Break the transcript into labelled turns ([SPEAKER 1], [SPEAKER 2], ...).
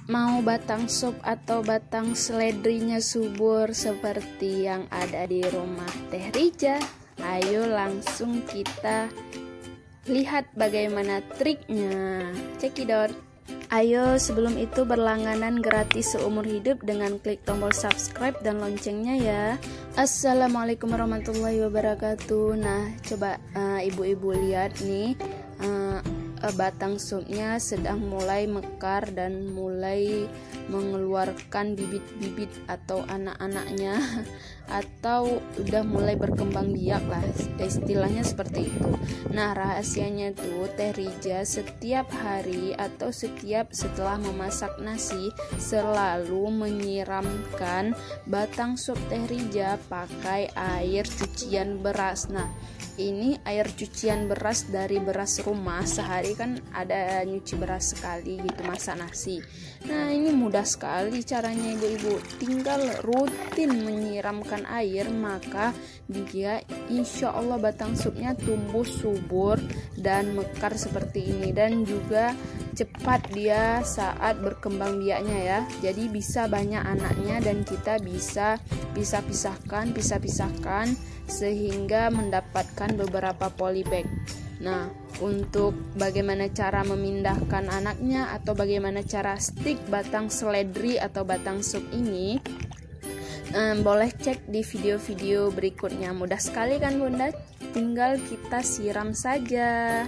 [SPEAKER 1] Mau batang sup atau batang seledrinya subur seperti yang ada di rumah Teh Rija? Ayo langsung kita lihat bagaimana triknya. Cekidot. Ayo sebelum itu berlangganan gratis seumur hidup dengan klik tombol subscribe dan loncengnya ya. Assalamualaikum warahmatullahi wabarakatuh. Nah coba ibu-ibu lihat nih, batang supnya sedang mulai mekar dan mulai mengeluarkan bibit-bibit atau anak-anaknya, atau udah mulai berkembang biak lah, istilahnya seperti itu. Nah rahasianya tuh Teh Rija setiap hari atau setelah memasak nasi selalu menyiramkan batang sup Teh Rija pakai air cucian beras. Nah ini air cucian beras dari beras rumah, sehari kan ada nyuci beras sekali gitu masak nasi. Nah ini mudah sekali caranya ibu-ibu, tinggal rutin menyiramkan air, maka dia insya Allah batang supnya tumbuh subur dan mekar seperti ini, dan juga cepat dia saat berkembang biaknya ya. Jadi bisa banyak anaknya dan kita bisa pisahkan sehingga mendapatkan beberapa polybag. Nah untuk bagaimana cara memindahkan anaknya atau bagaimana cara stik batang seledri atau batang sup ini, boleh cek di video-video berikutnya. Mudah sekali kan bunda, tinggal kita siram saja.